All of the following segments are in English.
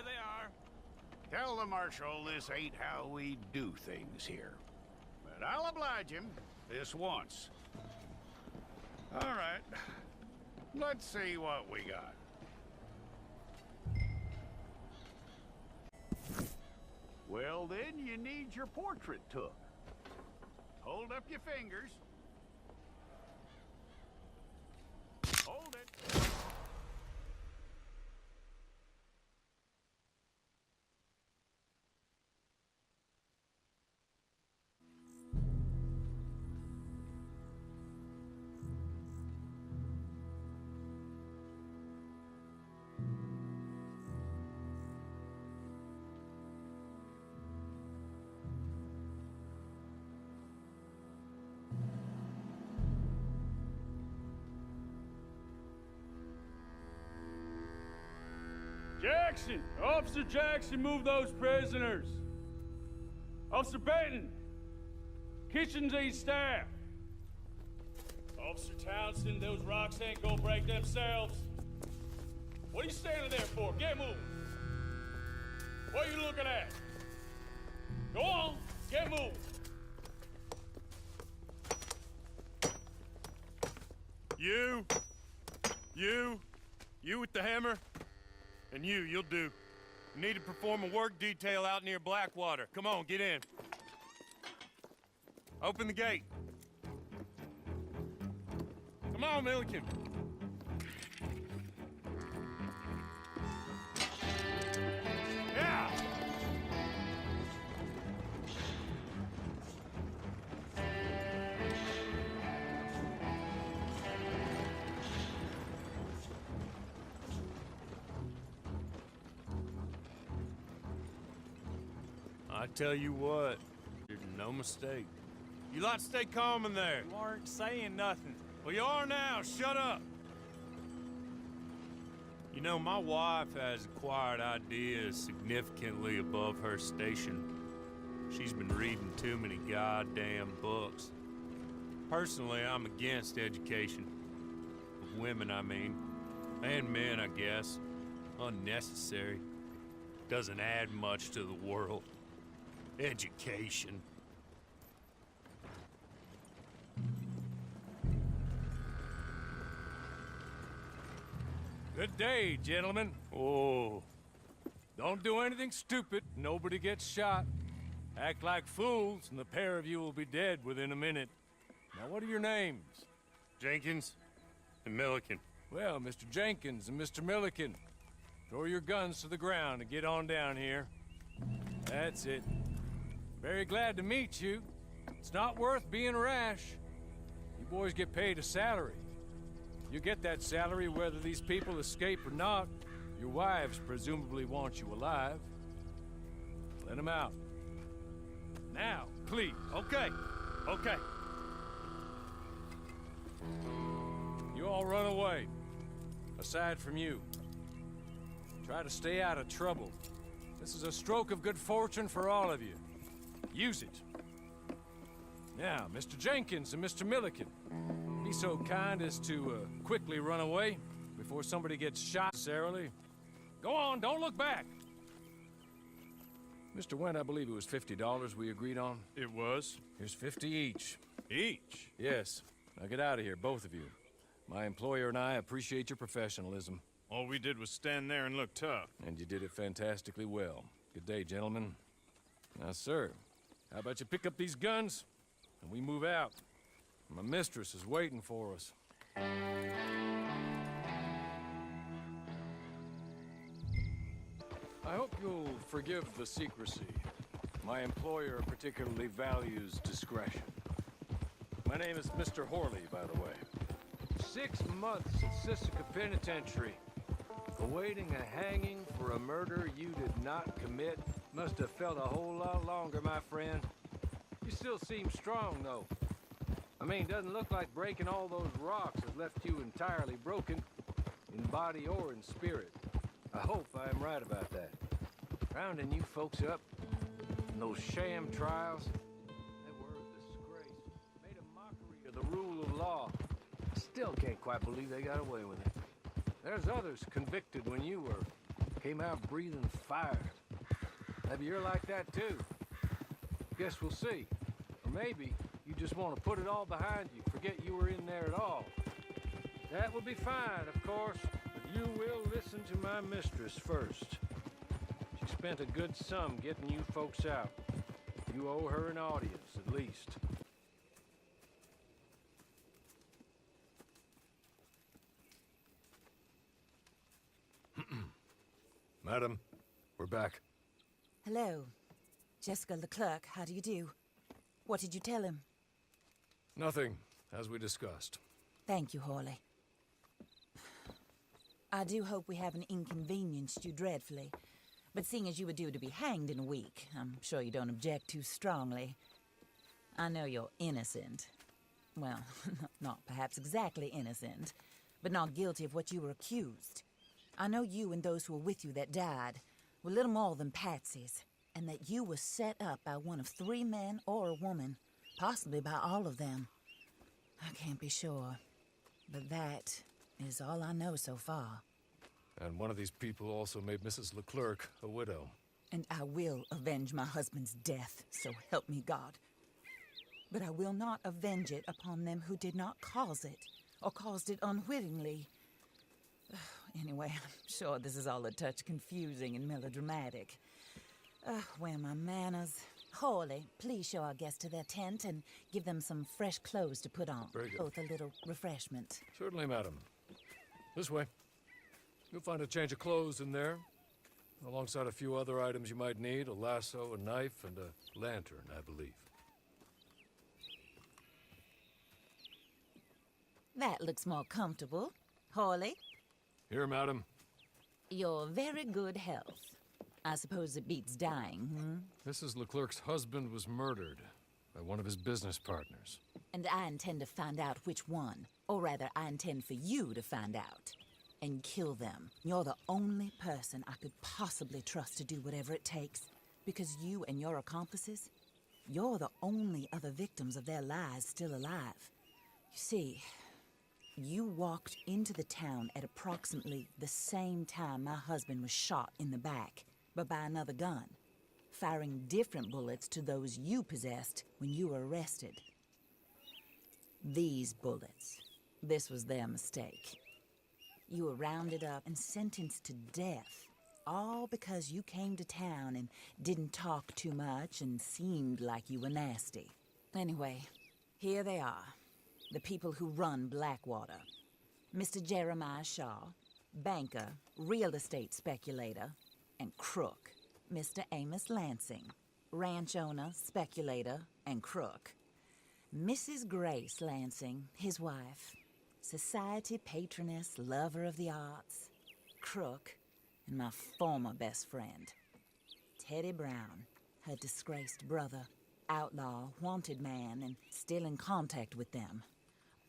they are. Tell the Marshal this ain't how we do things here. But I'll oblige him this once. All right. Let's see what we got. Well, then you need your portrait took. Hold up your fingers. Hold it. Jackson! Officer Jackson, move those prisoners! Officer Benton! Kitchens aid staff! Officer Townsend, those rocks ain't gonna break themselves. What are you standing there for? Get moving! What are you looking at? Go on, get moving! You with the hammer? And you'll do. You need to perform a work detail out near Blackwater. Come on, get in. Open the gate. Come on, Milliken. Yeah! I tell you what, there's no mistake. You lot stay calm in there. You aren't saying nothing. Well, you are now. Shut up. You know, my wife has acquired ideas significantly above her station. She's been reading too many goddamn books. Personally, I'm against education. Of women, I mean. And men, I guess. Unnecessary. Doesn't add much to the world. Education. Good day, gentlemen. Oh. Don't do anything stupid. Nobody gets shot. Act like fools, and the pair of you will be dead within a minute. Now, what are your names? Jenkins and Milliken. Well, Mr. Jenkins and Mr. Milliken, throw your guns to the ground and get on down here. That's it. Very glad to meet you. It's not worth being rash. You boys get paid a salary. You get that salary whether these people escape or not. Your wives presumably want you alive. Let them out. Now, please. Okay. You all run away. Aside from you. Try to stay out of trouble. This is a stroke of good fortune for all of you. Use it. Now, Mr. Jenkins and Mr. Milliken, be so kind as to quickly run away before somebody gets shot necessarily. Go on, don't look back. Mr. Wendt, I believe it was $50 we agreed on. It was. Here's 50 each. Each? Yes. Now get out of here, both of you. My employer and I appreciate your professionalism. All we did was stand there and look tough. And you did it fantastically well. Good day, gentlemen. Now, sir, how about you pick up these guns, and we move out? My mistress is waiting for us. I hope you'll forgive the secrecy. My employer particularly values discretion. My name is Mr. Horley, by the way. 6 months at Sisika Penitentiary. Awaiting a hanging for a murder you did not commit. Must have felt a whole lot longer, my friend. You still seem strong, though. I mean, doesn't look like breaking all those rocks has left you entirely broken, in body or in spirit. I hope I am right about that. Rounding you folks up, in those sham trials, they were a disgrace. Made a mockery of the rule of law. I still can't quite believe they got away with it. There's others convicted when you were came out breathing fire. Maybe you're like that too. Guess we'll see. Or maybe you just want to put it all behind you, forget you were in there at all. That would be fine, of course, but you will listen to my mistress first. She spent a good sum getting you folks out. You owe her an audience, at least. Madam, we're back. Hello. Jessica Leclerc, how do you do? What did you tell him? Nothing, as we discussed. Thank you, Hawley. I do hope we haven't inconvenienced you dreadfully. But seeing as you were due to be hanged in a week, I'm sure you don't object too strongly. I know you're innocent. Well, not perhaps exactly innocent, but not guilty of what you were accused. I know you and those who were with you that died were little more than patsies, and that you were set up by one of 3 men or a woman, possibly by all of them. I can't be sure, but that is all I know so far. And one of these people also made Mrs. Leclerc a widow. And I will avenge my husband's death, so help me God. But I will not avenge it upon them who did not cause it, or caused it unwittingly. Anyway, I'm sure this is all a touch confusing and melodramatic. Where are my manners? Hawley, please show our guests to their tent and give them some fresh clothes to put on. Very good. Both a little refreshment. Certainly, madam. This way. You'll find a change of clothes in there, alongside a few other items you might need, a lasso, a knife, and a lantern, I believe. That looks more comfortable. Hawley, Here, madam. your very good health. I suppose it beats dying, Mrs. Leclerc's husband was murdered by one of his business partners. And I intend to find out which one. Or rather, I intend for you to find out. And kill them. You're the only person I could possibly trust to do whatever it takes. Because you and your accomplices, you're the only other victims of their lies still alive. You see, you walked into the town at approximately the same time my husband was shot in the back, but by another gun, firing different bullets to those you possessed when you were arrested. These bullets, this was their mistake. You were rounded up and sentenced to death, all because you came to town and didn't talk too much and seemed like you were nasty. Anyway, here they are, the people who run Blackwater. Mr. Jeremiah Shaw, banker, real estate speculator, and crook. Mr. Amos Lansing, ranch owner, speculator, and crook. Mrs. Grace Lansing, his wife, society patroness, lover of the arts, crook, and my former best friend. Teddy Brown, her disgraced brother, outlaw, wanted man, and still in contact with them.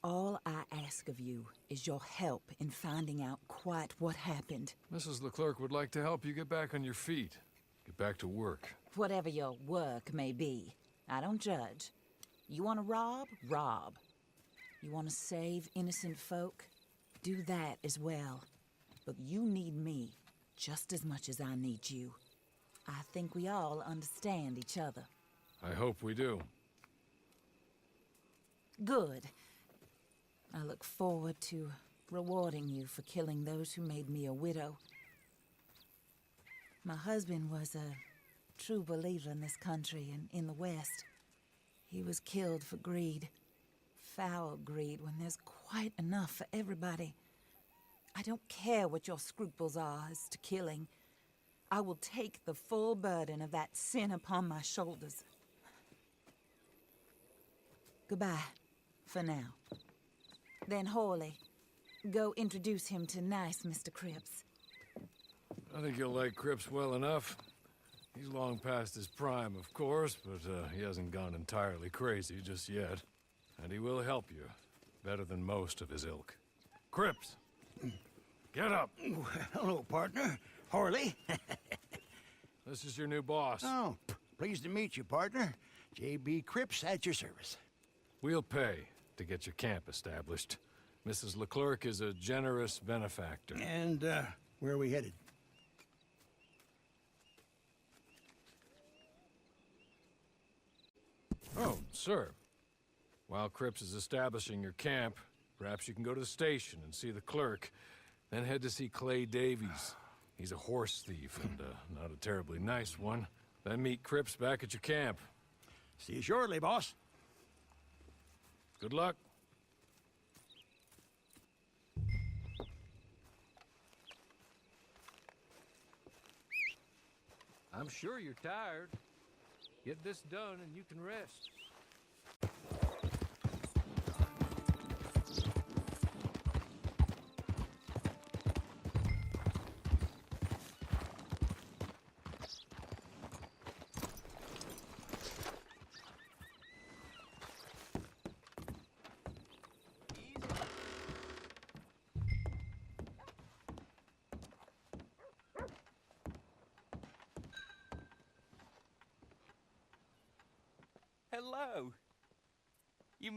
All I ask of you is your help in finding out quite what happened. Mrs. Leclerc would like to help you get back on your feet. Get back to work. Whatever your work may be, I don't judge. You want to rob? Rob. You want to save innocent folk? Do that as well. But you need me just as much as I need you. I think we all understand each other. I hope we do. Good. I look forward to rewarding you for killing those who made me a widow. My husband was a true believer in this country and in the West. He was killed for greed. Foul greed when there's quite enough for everybody. I don't care what your scruples are as to killing. I will take the full burden of that sin upon my shoulders. Goodbye, for now. Then Hawley, go introduce him to nice Mr. Cripps. I think you'll like Cripps well enough. He's long past his prime, of course, but he hasn't gone entirely crazy just yet. And he will help you, better than most of his ilk. Cripps! Get up! Hello, partner. Harley. This is your new boss. Oh, pleased to meet you, partner. J.B. Cripps at your service. We'll pay to get your camp established. Mrs. Leclerc is a generous benefactor. And, where are we headed? Oh, sir. While Cripps is establishing your camp, perhaps you can go to the station and see the clerk, then head to see Clay Davies. He's a horse thief, and not a terribly nice one. Then meet Cripps back at your camp. See you shortly, boss. Good luck. I'm sure you're tired. Get this done and you can rest. Hello. You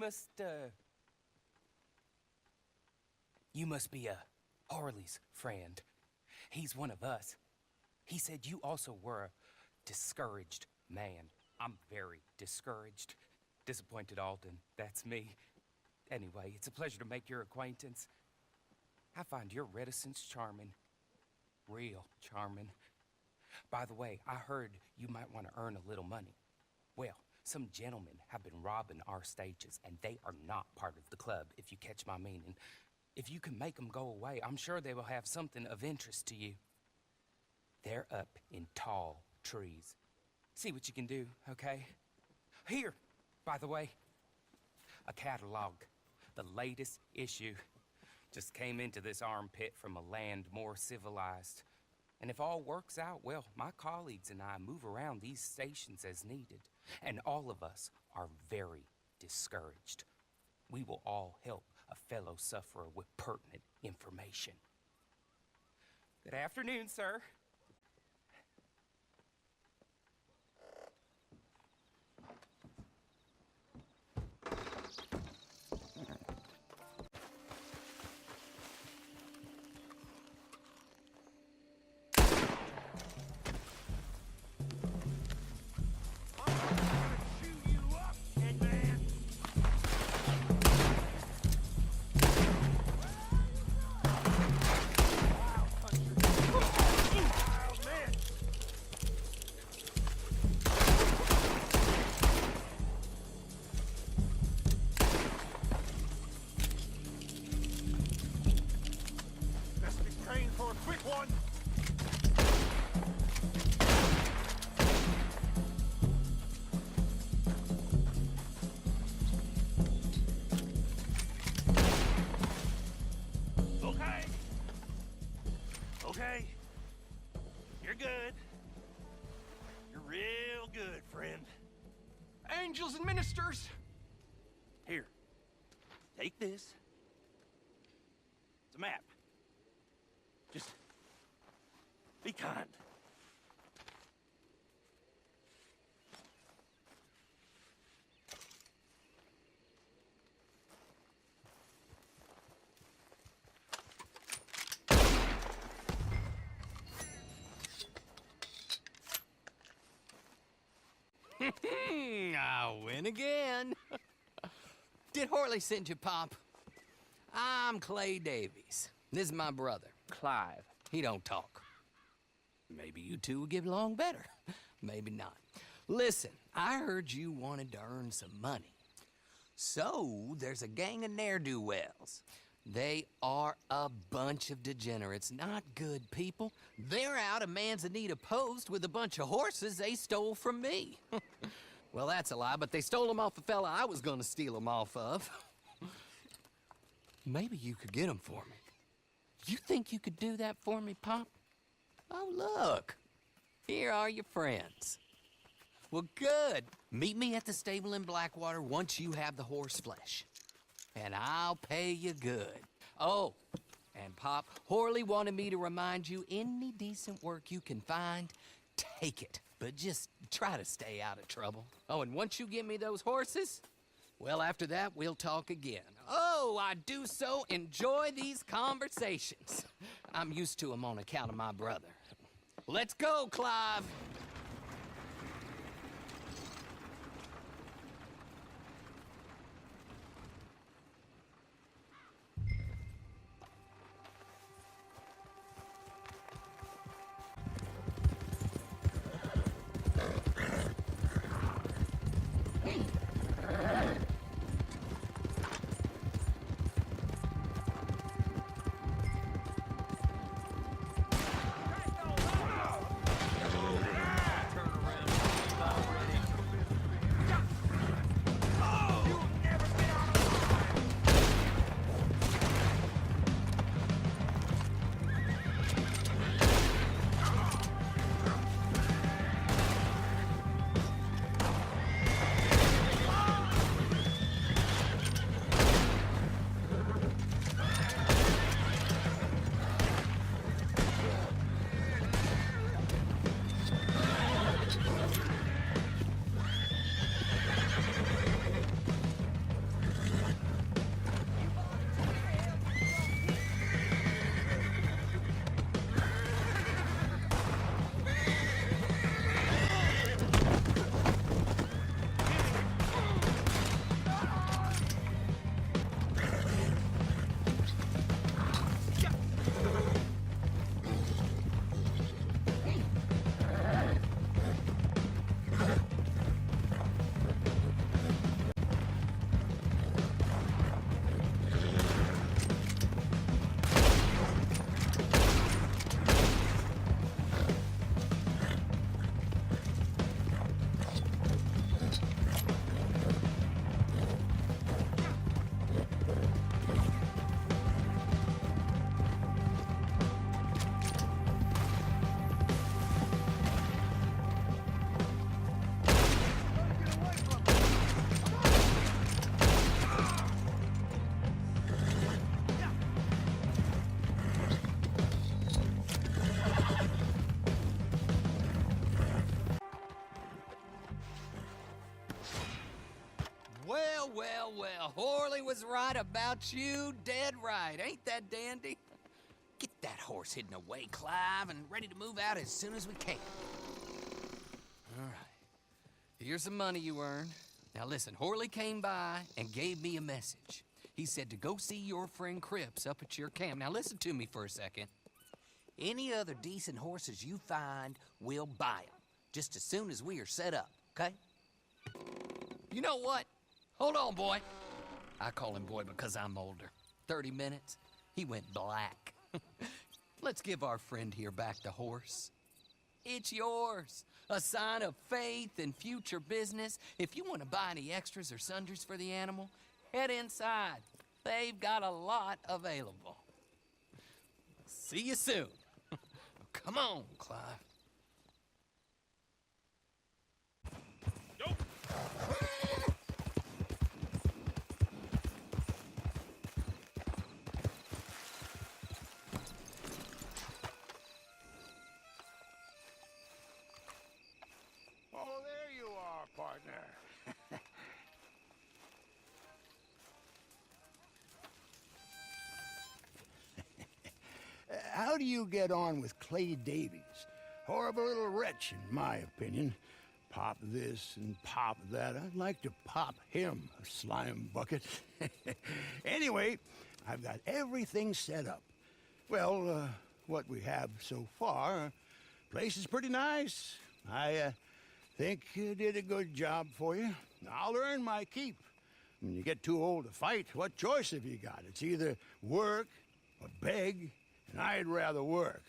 must be Harley's friend. He's one of us. He said you also were a discouraged man. I'm very discouraged. Disappointed Alden, that's me. Anyway, it's a pleasure to make your acquaintance. I find your reticence charming. Real charming. By the way, I heard you might want to earn a little money. Well, some gentlemen have been robbing our stages, and they are not part of the club, if you catch my meaning. If you can make them go away, I'm sure they will have something of interest to you. They're up in tall trees. See what you can do, okay? Here, by the way, a catalog. The latest issue. Just came into this armpit from a land more civilized. And if all works out, well, my colleagues and I move around these stations as needed. And all of us are very discouraged. We will all help a fellow sufferer with pertinent information. Good afternoon, sir. Okay. You're good. You're real good, friend. Angels and ministers! Here. Take this. It's a map. Just be kind. I win again. Did Harley send you, Pop? I'm Clay Davies. This is my brother, Clive. He don't talk. Maybe you two will get along better. Maybe not. Listen, I heard you wanted to earn some money. So, there's a gang of ne'er-do-wells. They are a bunch of degenerates, not good people. They're out of Manzanita Post with a bunch of horses they stole from me. Well, that's a lie, but they stole them off the fella I was gonna steal them off of. Maybe you could get them for me. You think you could do that for me, Pop? Oh, look. Here are your friends. Well, good. Meet me at the stable in Blackwater once you have the horse flesh. And I'll pay you good. Oh, and Pop, Harley wanted me to remind you, any decent work you can find, take it. But just try to stay out of trouble. Oh, and once you give me those horses, well, after that, we'll talk again. Oh, I do so enjoy these conversations. I'm used to them on account of my brother. Let's go, Clive. Horley was right about you, dead right. Ain't that dandy? Get that horse hidden away, Clive, and ready to move out as soon as we can. All right. Here's the money you earned. Now listen, Horley came by and gave me a message. He said to go see your friend Cripps up at your camp. Now listen to me for a second. Any other decent horses you find, we'll buy them. Just as soon as we are set up, okay? You know what? Hold on, boy. I call him boy because I'm older. 30 minutes, he went black. Let's give our friend here back the horse. It's yours. A sign of faith and future business. If you want to buy any extras or sundries for the animal, head inside. They've got a lot available. See you soon. Come on, Clive. Oh, there you are, partner. How do you get on with Clay Davies? Horrible little wretch, in my opinion. Pop this and pop that. I'd like to pop him, a slime bucket. Anyway, I've got everything set up. Well, what we have so far, place is pretty nice. I think you did a good job for you. I'll earn my keep. When you get too old to fight, what choice have you got? It's either work or beg, and I'd rather work.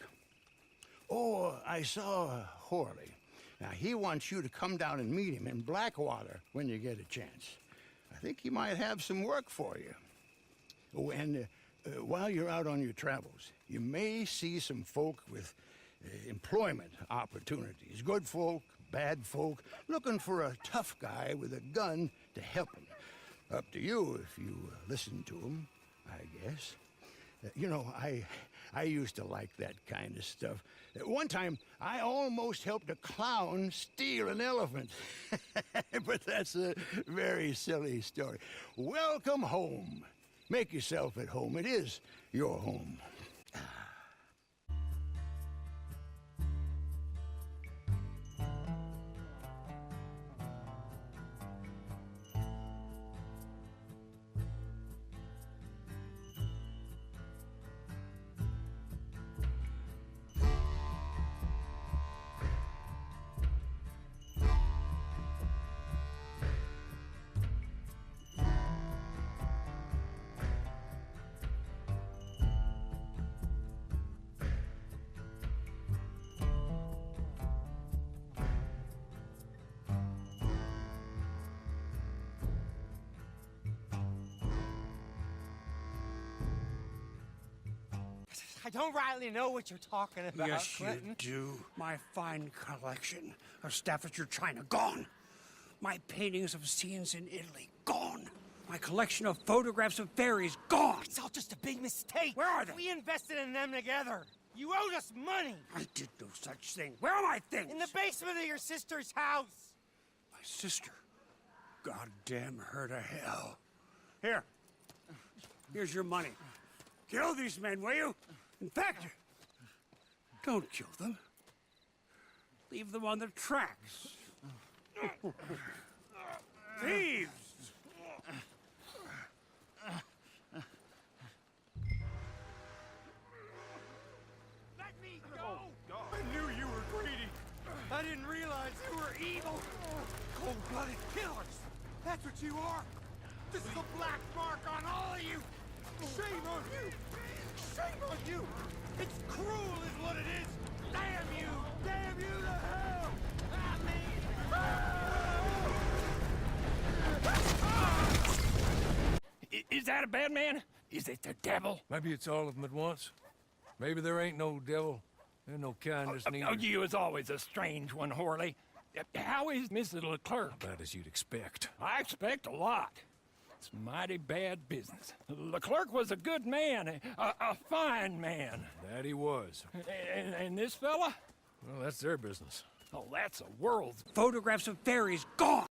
Oh, I saw Horley. Now, he wants you to come down and meet him in Blackwater when you get a chance. I think he might have some work for you. Oh, and while you're out on your travels, you may see some folk with employment opportunities. Good folk, bad folk, looking for a tough guy with a gun to help them. Up to you if you listen to them, I guess. You know, I used to like that kind of stuff. One time, I almost helped a clown steal an elephant. But that's a very silly story. Welcome home. Make yourself at home. It is your home. I don't rightly know what you're talking about, Yes, Clinton. you do. My fine collection of Staffordshire china, gone. My paintings of scenes in Italy, gone. My collection of photographs of fairies, gone. It's all just a big mistake. Where are they? We invested in them together. You owed us money. I did no such thing. Where are my things? In the basement of your sister's house. My sister. Goddamn her to hell. Here. Here's your money. Kill these men, will you? In fact, don't kill them. Leave them on the tracks. Thieves! Let me go. I knew you were greedy. I didn't realize you were evil. Cold-blooded killers. That's what you are. This is a black mark on all of you. Shame on you. Shame on you. It's cruel is what it is. Damn you. Damn you to hell. Is that a bad man? Is it the devil? Maybe it's all of them at once. Maybe there ain't no devil. There's no kindness neither. Oh, you was always a strange one, Horley. How is Mrs. Leclerc? About as you'd expect. I expect a lot. It's mighty bad business. Leclerc was a good man, a fine man. That he was. And this fella? Well, that's their business. Oh, that's a world's... Photographs of fairies, gone.